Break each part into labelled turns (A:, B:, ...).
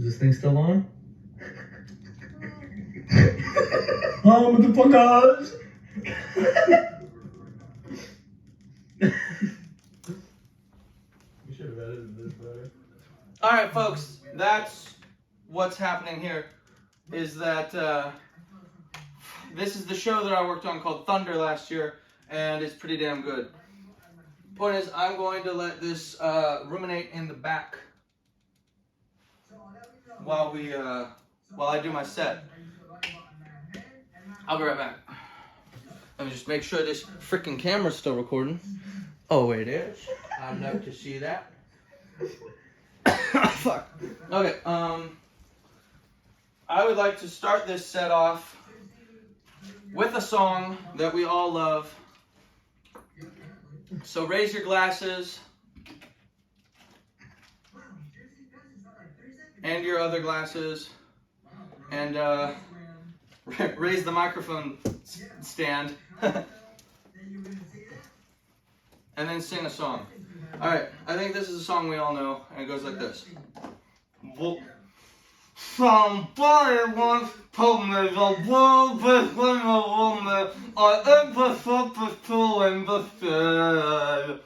A: Is this thing still on? Oh, motherfuckers! We should have edited this better.
B: Alright, folks, that's what's happening here. Is that this is the show that I worked on called Thunder last year, and it's pretty damn good. Point is, I'm going to let this ruminate in the back while I do my set. I'll be right back. Let me just make sure this freaking camera's still recording. Oh, it is. I'd like to see that. Fuck. Okay. I would like to start this set off with a song that we all love. So raise your glasses and your other glasses, and raise the microphone stand, and then sing a song. Alright, I think this is a song we all know, and it goes like this. Somebody once told me the world between a woman I ever thought was too in the sky.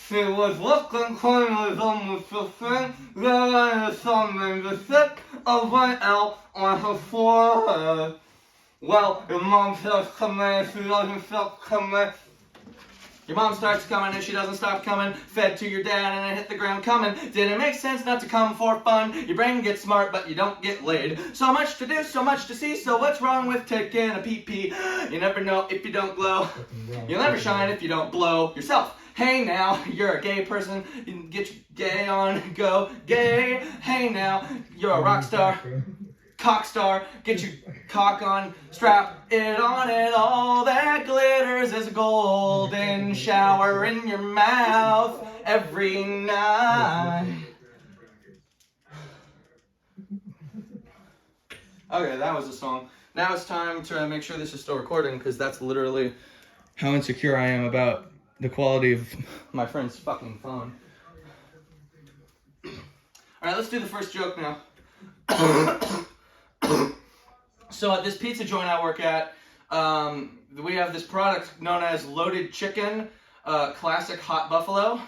B: She was looking kind of almost the thing that I had something to stick away out on her forehead. Well, your mom starts coming, she doesn't stop coming. Your mom starts coming and she doesn't stop coming. Fed to your dad and it hit the ground coming. Did it make sense not to come for fun? Your brain gets smart but you don't get laid. So much to do, so much to see. So what's wrong with taking a pee-pee? You never know if you don't glow. You'll never shine if you don't blow yourself. Hey now, you're a gay person. You can get your gay on, go gay. Hey now, you're a rock star. Cock star, get your cock on, strap it on, and all that glitters is a golden shower in your mouth every night. Okay, that was the song. Now it's time to make sure this is still recording, because that's literally how insecure I am about the quality of my friend's fucking phone. Alright, let's do the first joke now. So at this pizza joint I work at, we have this product known as loaded chicken, classic hot buffalo,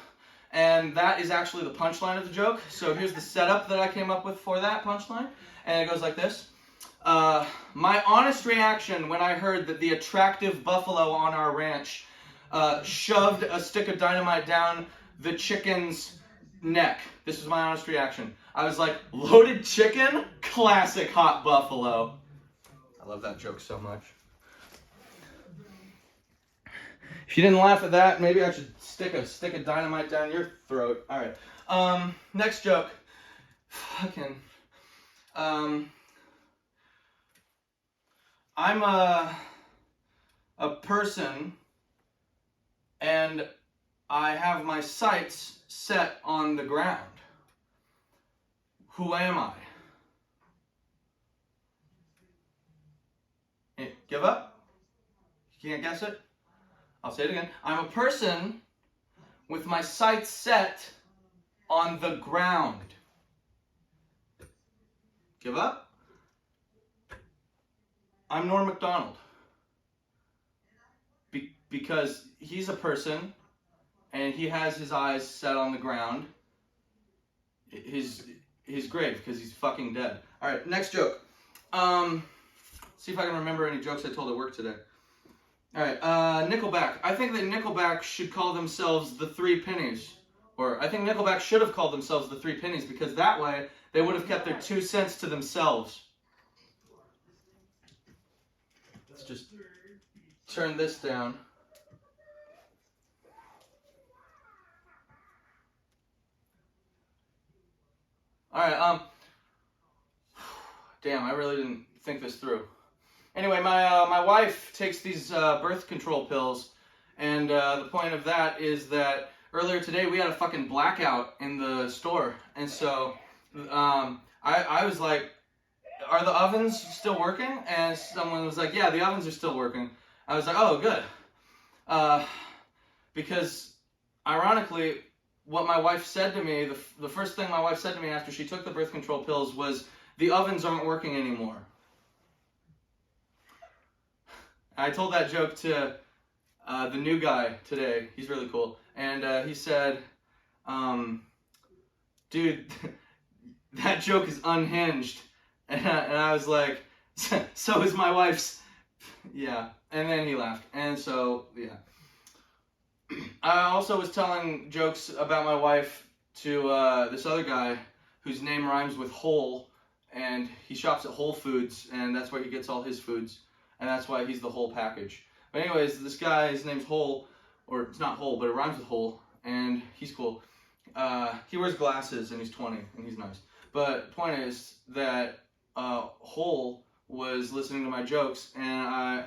B: and that is actually the punchline of the joke. So here's the setup that I came up with for that punchline, and it goes like this. My honest reaction when I heard that the attractive buffalo on our ranch shoved a stick of dynamite down the chicken's neck. This was my honest reaction. I was like, loaded chicken? Classic hot buffalo. I love that joke so much. If you didn't laugh at that, maybe I should stick a stick of dynamite down your throat. Alright. Next joke. Fucking. I'm a person, and I have my sights set on the ground. Who am I? Give up? You can't guess it? I'll say it again. I'm a person with my sights set on the ground. Give up? I'm Norm Macdonald. Because he's a person and he has his eyes set on the ground. His grave, because he's fucking dead. Alright, next joke. See if I can remember any jokes I told at work today. Alright, Nickelback. I think that Nickelback should call themselves the Three Pennies. Or I think Nickelback should have called themselves the Three Pennies, because that way they would have kept their 2 cents to themselves. Let's just turn this down. Alright, damn, I really didn't think this through. Anyway, my wife takes these birth control pills, and the point of that is that earlier today we had a fucking blackout in the store, and so I was like, are the ovens still working? And someone was like, yeah, the ovens are still working. I was like, oh, good. Because, ironically,
C: what my wife said to me, the first thing my wife said to me after she took the birth control pills was, the ovens aren't working anymore. I told that joke to the new guy today. He's really cool. And he said, dude, that joke is unhinged. And I was like, so is my wife's. Yeah. And then he laughed. And so, yeah. I also was telling jokes about my wife to this other guy whose name rhymes with whole, and he shops at Whole Foods, and that's where he gets all his foods, and that's why he's the whole package. But anyways, this guy, his name's Whole, or it's not Whole, but it rhymes with whole, and he's cool. He wears glasses, and he's 20, and he's nice. But point is that Whole was listening to my jokes, and I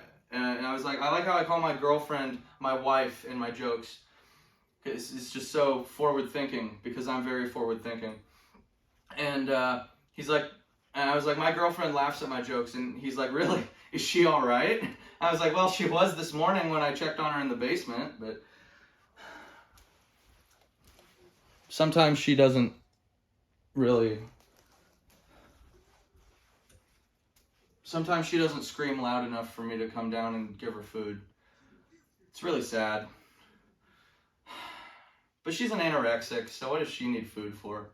C: was like, I like how I call my girlfriend my wife in my jokes. It's just so forward thinking, because I'm very forward thinking. And he's like, and I was like, my girlfriend laughs at my jokes, and he's like, really? Is she all right? I was like, well, she was this morning when I checked on her in the basement, but sometimes she doesn't really. Sometimes she doesn't scream loud enough for me to come down and give her food. It's really sad. But she's an anorexic, so what does she need food for?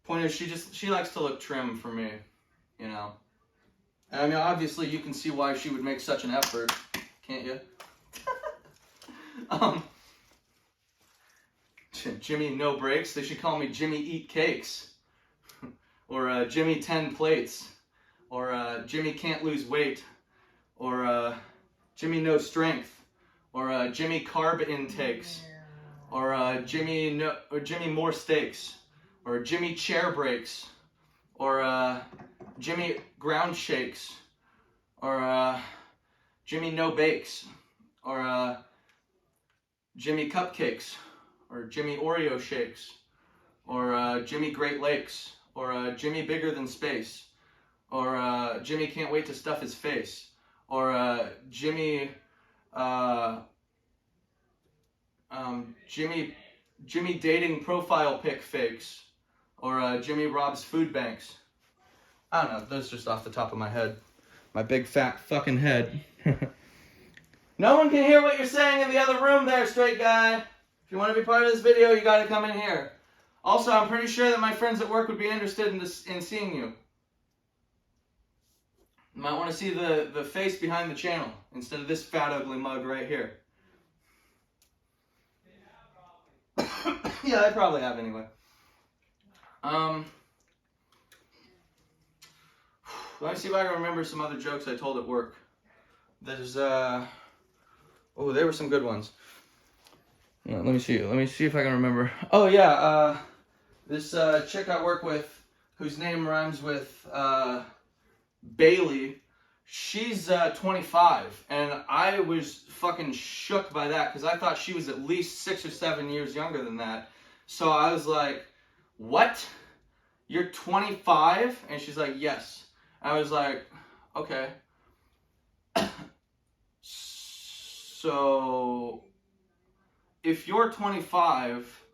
C: Point is, she likes to look trim for me, you know. And I mean, obviously, you can see why she would make such an effort, can't you? Jimmy No Breaks. They should call me Jimmy Eat Cakes, or Jimmy 10 Plates, or Jimmy Can't Lose Weight, or Jimmy No Strength, or Jimmy Carb Intakes, or Jimmy More Steaks, or Jimmy Chair Breaks, or Jimmy Ground Shakes, or Jimmy No Bakes, or Jimmy Cupcakes, or Jimmy Oreo Shakes, or Jimmy Great Lakes, or Jimmy Bigger Than Space, or Jimmy Can't Wait to Stuff His Face, or Jimmy Dating Profile Pic Fakes, or Jimmy Robs Food Banks. I don't know, those just off the top of my head. My big fat fucking head. No one can hear what you're saying in the other room there, straight guy. If you want to be part of this video, you gotta come in here. Also, I'm pretty sure that my friends at work would be interested in seeing you. You might want to see the face behind the channel instead of this fat ugly mug right here. Yeah, I probably have anyway. Let me see if I can remember some other jokes I told at work. There's oh, there were some good ones. Yeah, let me see if I can remember. Oh yeah, this chick I work with, whose name rhymes with Bailey. She's 25, and I was fucking shook by that because I thought she was at least 6 or 7 years younger than that. So I was like, "What? You're 25?" And she's like, "Yes." I was like, "Okay." So if you're 25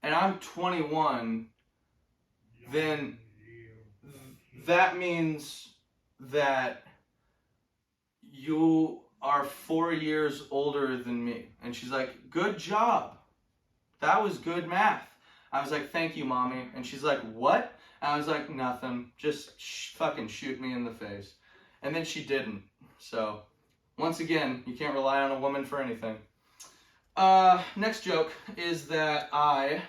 C: and I'm 21, then that means that you are 4 years older than me. And she's like, "Good job. That was good math." I was like, "Thank you, Mommy." And she's like, "What?" And I was like, "Nothing. Just fucking shoot me in the face." And then she didn't. So, once again, you can't rely on a woman for anything. Next joke is that I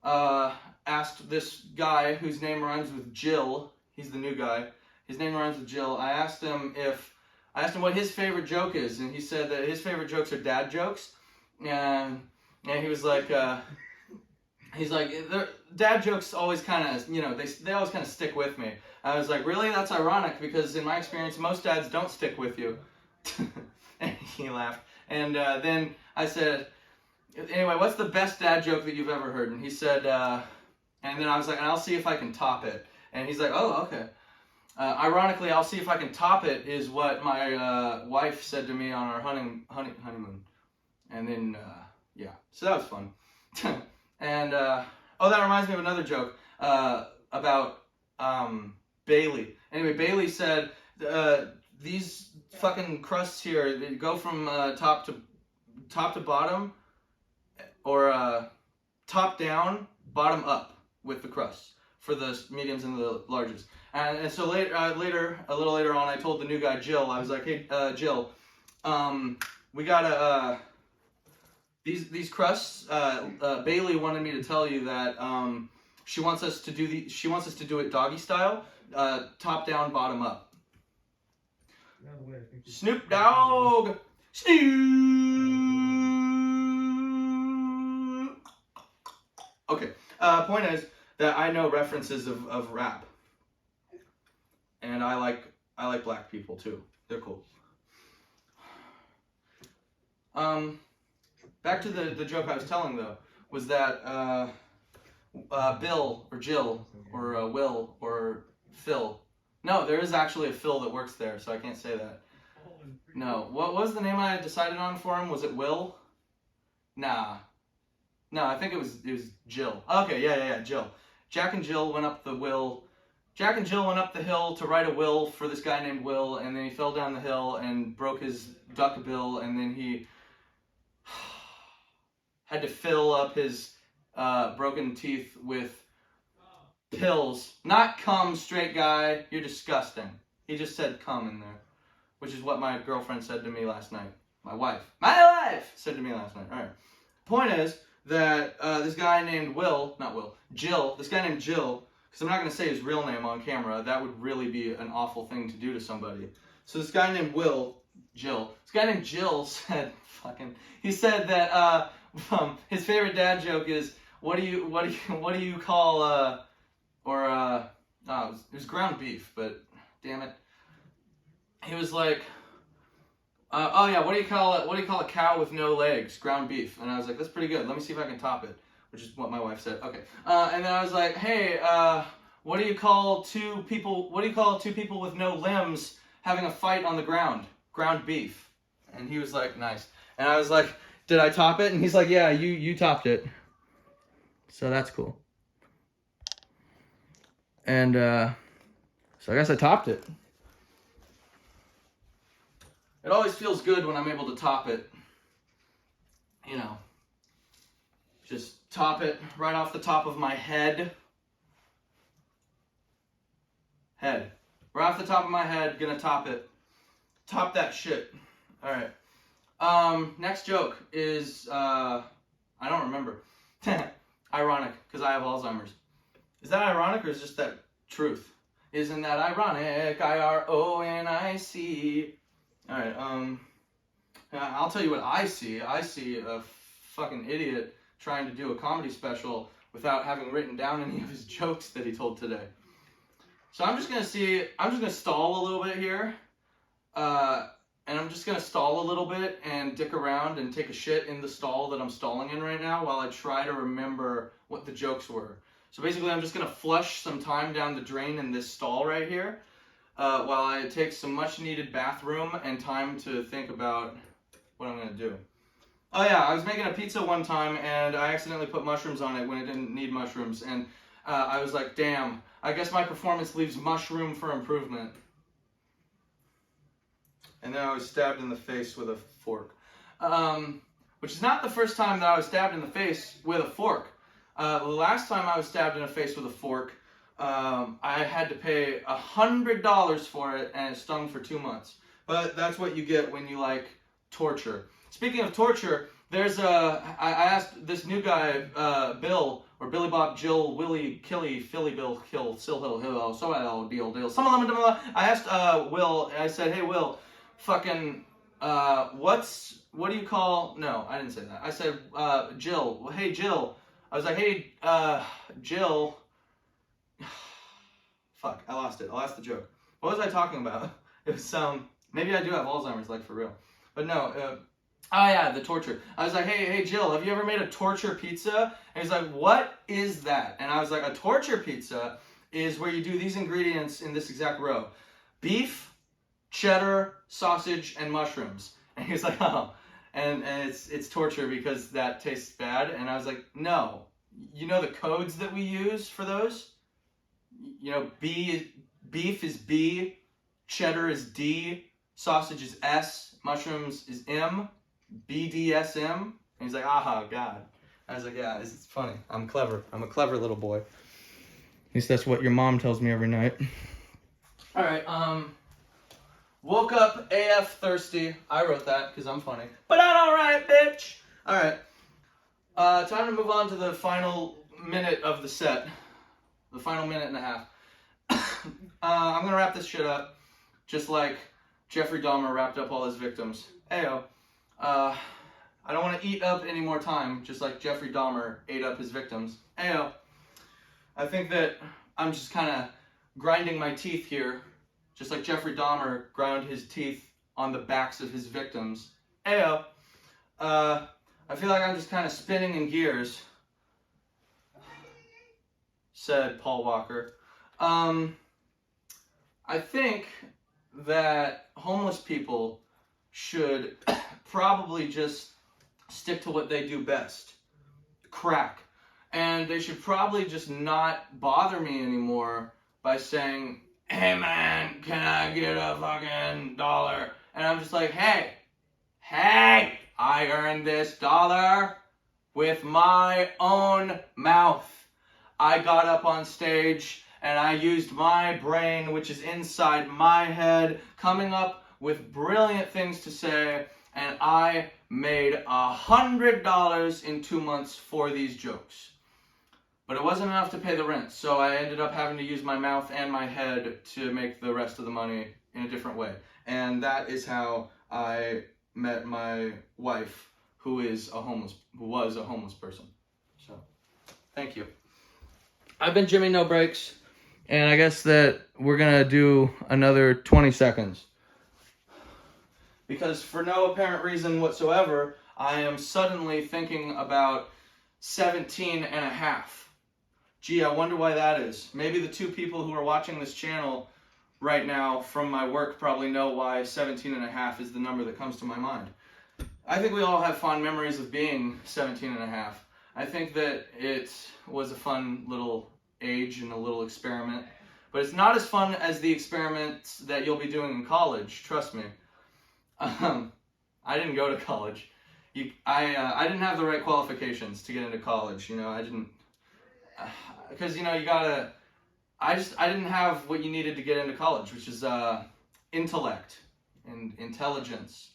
C: asked this guy whose name rhymes with Jill. He's the new guy. His name rhymes with Jill. I asked him what his favorite joke is, and he said that his favorite jokes are dad jokes. And he was like, dad jokes always kind of, they always kind of stick with me. I was like, really? That's ironic, because in my experience, most dads don't stick with you. And he laughed. And then I said, anyway, what's the best dad joke that you've ever heard? And he said, and then I was like, and I'll see if I can top it. And he's like, oh, okay. Ironically, I'll see if I can top it is what my wife said to me on our honeymoon. And then, yeah, so that was fun. And, oh, that reminds me of another joke about Bailey. Anyway, Bailey said, these fucking crusts here, they go from top to bottom, or top down, bottom up with the crusts for the mediums and the larges. And so later, a little later on, I told the new guy, Jill, I was like, hey, Jill, we gotta, these crusts, Bailey wanted me to tell you that she wants us to do it doggy style, top down, bottom up. Snoop Dogg, Snoop. Okay. Point is that I know references of rap, and I like black people too. They're cool. Back to the joke I was telling though, was that Bill or Jill or Will or Phil. No, there is actually a Phil that works there, so I can't say that. No, what was the name I decided on for him? Was it Will? Nah. No, I think it was Jill. Okay, yeah, Jill. Jack and Jill went up the hill to write a will for this guy named Will, and then he fell down the hill and broke his duck bill, and then he had to fill up his broken teeth with pills. Not cum, straight guy. You're disgusting. He just said cum in there, which is what my girlfriend said to me last night. My wife said to me last night. All right. Point is that this guy named Jill, this guy named Jill, because I'm not going to say his real name on camera. That would really be an awful thing to do to somebody. So this guy named Jill said, he said that his favorite dad joke is, what do you call, it was ground beef, but damn it. He was like, oh yeah, what do you call a cow with no legs? Ground beef. And I was like, that's pretty good. Let me see if I can top it, which is what my wife said. Okay. And then I was like, hey, what do you call two people with no limbs having a fight on the ground? Ground beef. And he was like, nice. And I was like, did I top it? And he's like, yeah, you topped it. So that's cool. And so I guess I topped it. It always feels good when I'm able to top it. You know, just top it right off the top of my head. Right off the top of my head, gonna top it. Top that shit. Alright. Next joke is, I don't remember. Ironic, because I have Alzheimer's. Is that ironic or is just that truth? Isn't that ironic? IRONIC. Alright, I'll tell you what I see. I see a fucking idiot trying to do a comedy special without having written down any of his jokes that he told today. So I'm just gonna stall a little bit here. And I'm just gonna stall a little bit and dick around and take a shit in the stall that I'm stalling in right now while I try to remember what the jokes were. So basically I'm just gonna flush some time down the drain in this stall right here. While I take some much needed bathroom and time to think about what I'm gonna do. Oh yeah, I was making a pizza one time and I accidentally put mushrooms on it when it didn't need mushrooms, and I was like, damn, I guess my performance leaves much room for improvement. And then I was stabbed in the face with a fork. Which is not the first time that I was stabbed in the face with a fork. The last time I was stabbed in the face with a fork, I had to pay $100 for it, and it stung for 2 months. But that's what you get when you like torture. Speaking of torture, there's I asked this new guy, Bill, or Billy Bob, Jill, Willie, Killy, Philly, Bill, Kill, Silhill, Hill, so deal. Some of them. I asked Will, I said, hey Will, fucking, what do you call? No, I didn't say that. I said, Jill. Hey Jill. I was like, hey, Jill. Fuck, I lost it. I lost the joke. What was I talking about? It was maybe I do have Alzheimer's, like for real. But no, oh yeah, the torture. I was like, hey Jill, have you ever made a torture pizza? And he's like, what is that? And I was like, a torture pizza is where you do these ingredients in this exact row: beef, cheddar, sausage, and mushrooms. And he was like, oh. and it's torture because that tastes bad. And I was like, no, you know the codes that we use for those? You know, beef is B, cheddar is D, sausage is S, mushrooms is M, BDSM. And he's like, aha, God. I was like, yeah, it's funny. I'm clever. I'm a clever little boy. At least that's what your mom tells me every night. All right, woke up AF thirsty. I wrote that because I'm funny. But I'm all right, bitch. All right, time to move on to the final minute of the set. The final minute and a half. I'm going to wrap this shit up just like Jeffrey Dahmer wrapped up all his victims. Ayo. I don't want to eat up any more time, just like Jeffrey Dahmer ate up his victims. Ayo. I think that I'm just kind of grinding my teeth here, just like Jeffrey Dahmer ground his teeth on the backs of his victims. Ayo. I feel like I'm just kind of spinning in gears, said Paul Walker. I think that homeless people should probably just stick to what they do best, crack. And they should probably just not bother me anymore by saying, hey man, can I get a fucking $1? And I'm just like, hey, I earned this $1 with my own mouth. I got up on stage and I used my brain, which is inside my head, coming up with brilliant things to say, and I made $100 in 2 months for these jokes. But it wasn't enough to pay the rent, so I ended up having to use my mouth and my head to make the rest of the money in a different way. And that is how I met my wife, who was a homeless person. So, thank you. I've been Jimmy No Breaks, and I guess that we're gonna do another 20 seconds. Because for no apparent reason whatsoever, I am suddenly thinking about 17 and a half. Gee, I wonder why that is. Maybe the two people who are watching this channel right now from my work probably know why 17 and a half is the number that comes to my mind. I think we all have fond memories of being 17 and a half. I think that it was a fun little age and a little experiment. But it's not as fun as the experiments that you'll be doing in college, trust me. I didn't go to college. I didn't have the right qualifications to get into college. You know, I didn't, because you know you gotta. I didn't have what you needed to get into college, which is intellect and intelligence.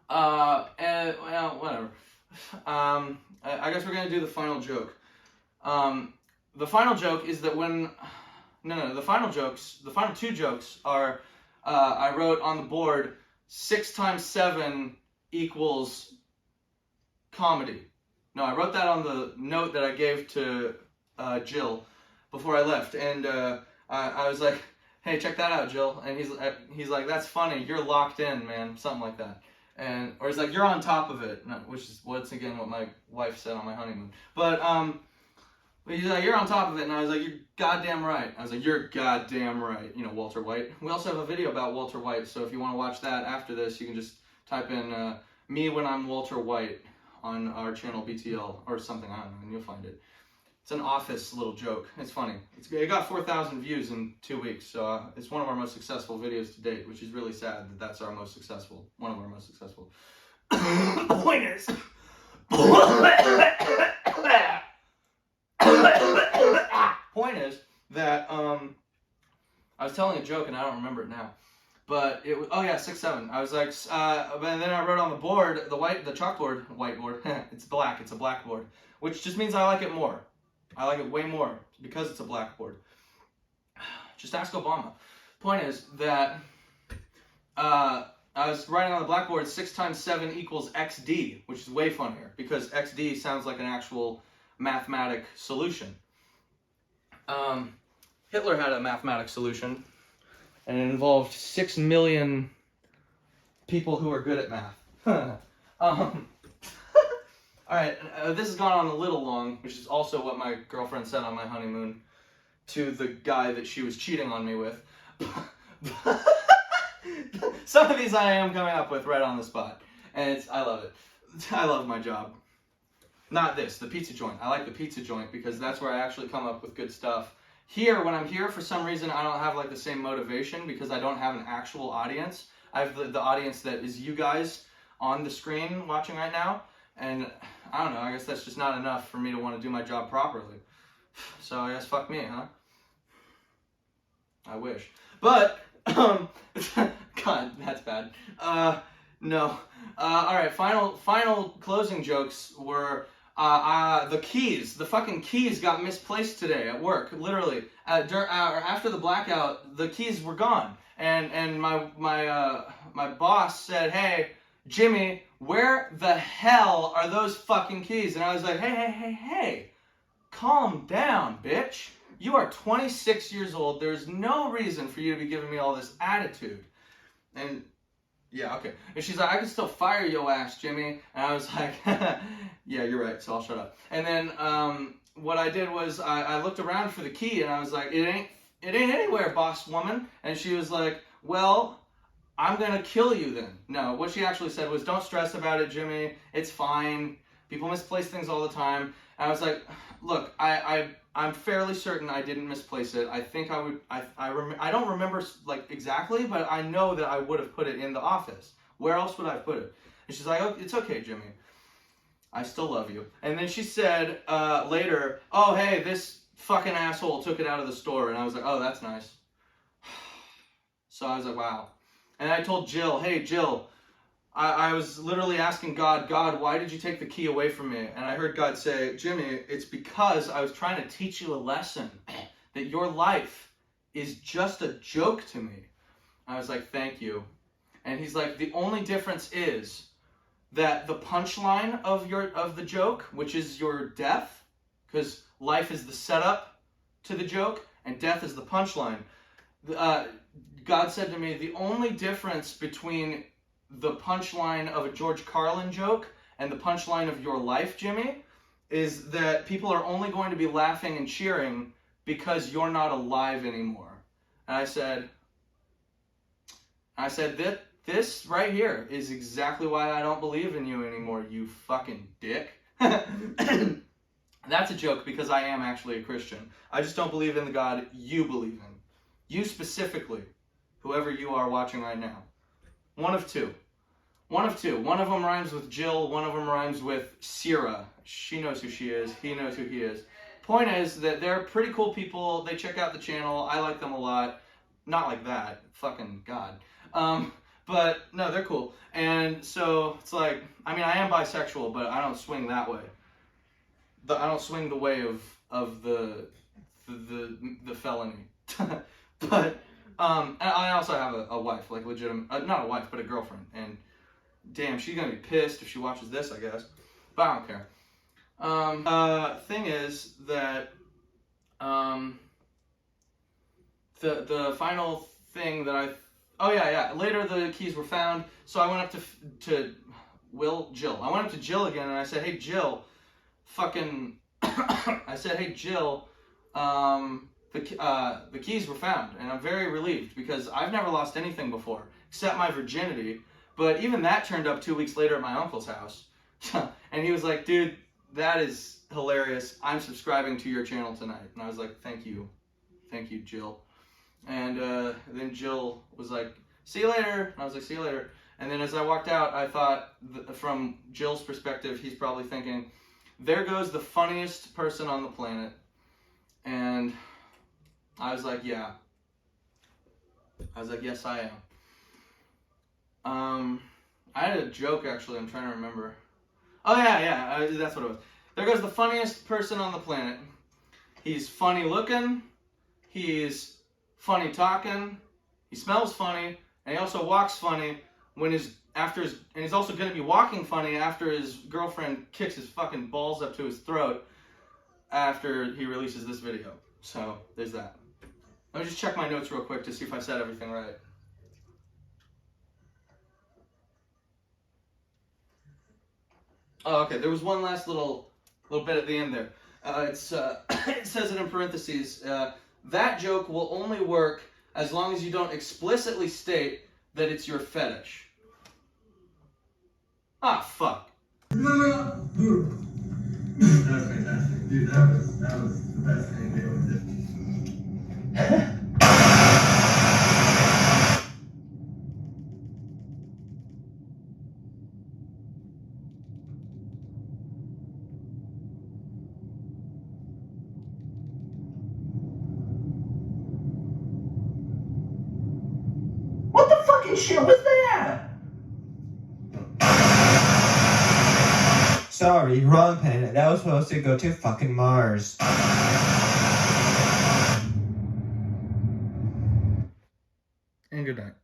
C: And well, whatever. I guess we're gonna do the final joke. The final joke is that the final two jokes are. I wrote on the board 6 times 7 equals comedy. No, I wrote that on the note that I gave to Jill before I left, and I was like, "Hey, check that out, Jill." And he's like, "That's funny. You're locked in, man." Something like that. Or he's like, "You're on top of it," which is once again what my wife said on my honeymoon. But he's like, "You're on top of it," and I was like, "You're goddamn right." I was like, "You're goddamn right." You know, Walter White. We also have a video about Walter White, so if you want to watch that after this, you can just type in me when I'm Walter White on our channel BTL or something, I don't know, and you'll find it. It's an office little joke. It's funny. It got 4,000 views in 2 weeks, so it's one of our most successful videos to date, which is really sad that that's one of our most successful. Point is... Point is that I was telling a joke and I don't remember it now, but it was 6-7. I was like, and then I wrote on the board the whiteboard. It's black. It's a blackboard, which just means I like it more. I like it way more because it's a blackboard. Just ask Obama. Point is that I was writing on the blackboard 6 times 7 equals XD, which is way funnier because XD sounds like an actual mathematic solution. Hitler had a mathematical solution, and it involved 6 million people who are good at math. Alright, this has gone on a little long, which is also what my girlfriend said on my honeymoon to the guy that she was cheating on me with. Some of these I am coming up with right on the spot, and I love it. I love my job. Not this, the pizza joint. I like the pizza joint because that's where I actually come up with good stuff. Here, when I'm here, for some reason, I don't have like the same motivation because I don't have an actual audience. I have the audience that is you guys on the screen watching right now, and I don't know, I guess that's just not enough for me to want to do my job properly. So I guess fuck me, huh? I wish. But, God, that's bad. No. Alright, final closing jokes were, the keys, the fucking keys got misplaced today at work, literally. After the blackout, the keys were gone. And my boss said, hey, Jimmy, where the hell are those fucking keys? And I was like, hey, calm down, bitch. You are 26 years old. There's no reason for you to be giving me all this attitude. And, yeah, okay. And she's like, I can still fire your ass, Jimmy. And I was like, yeah, you're right, so I'll shut up. And then what I did was I looked around for the key, and I was like, it ain't anywhere, boss woman. And she was like, well, I'm going to kill you then. No, what she actually said was, don't stress about it, Jimmy. It's fine. People misplace things all the time. And I was like, look, I'm fairly certain I didn't misplace it. I think I would, I don't remember like exactly, but I know that I would have put it in the office. Where else would I have put it? And she's like, oh, it's okay, Jimmy. I still love you. And then she said later, oh, hey, this fucking asshole took it out of the store. And I was like, oh, that's nice. So I was like, wow. And I told Jill, hey, Jill, I was literally asking God, why did you take the key away from me? And I heard God say, Jimmy, it's because I was trying to teach you a lesson that your life is just a joke to me. I was like, thank you. And he's like, the only difference is that the punchline of the joke, which is your death, because life is the setup to the joke and death is the punchline. God said to me, the only difference between the punchline of a George Carlin joke and the punchline of your life, Jimmy, is that people are only going to be laughing and cheering because you're not alive anymore. And I said that this right here is exactly why I don't believe in you anymore, you fucking dick. That's a joke because I am actually a Christian. I just don't believe in the God you believe in. You specifically, whoever you are watching right now. One of two. One of them rhymes with Jill, one of them rhymes with Sierra. She knows who she is, he knows who he is. Point is that they're pretty cool people. They check out the channel. I like them a lot. Not like that. Fucking God. But no, they're cool. And so it's like, I mean, I am bisexual, but I don't swing that way. I don't swing the way of the felony. But and I also have a wife, like legitimate, not a wife, but a girlfriend. And damn, she's gonna be pissed if she watches this, I guess. But I don't care. Thing is that the final thing that later the keys were found, so I went up to Jill. I went up to Jill again and I said, hey Jill, I said, hey Jill, the keys were found, and I'm very relieved because I've never lost anything before except my virginity. But even that turned up 2 weeks later at my uncle's house. And he was like, dude, that is hilarious. I'm subscribing to your channel tonight. And I was like, thank you, Jill. And then Jill was like, see you later. And I was like, see you later. And then as I walked out, I thought, from Jill's perspective, he's probably thinking, there goes the funniest person on the planet. And I was like, yeah. I was like, yes, I am. I had a joke, actually. I'm trying to remember. Oh, yeah. That's what it was. There goes the funniest person on the planet. He's funny looking. He's funny talking. He smells funny. And he also walks funny and he's also going to be walking funny after his girlfriend kicks his fucking balls up to his throat after he releases this video. So, there's that. Let me just check my notes real quick to see if I said everything right. Oh, okay. There was one last little bit at the end there. It says it in parentheses. That joke will only work as long as you don't explicitly state that it's your fetish. Ah, fuck.
A: That was fantastic. Dude, that was the best thing they ever did.
D: What the fucking shit was that? Sorry, wrong planet. That was supposed to go to fucking Mars.
B: And good night.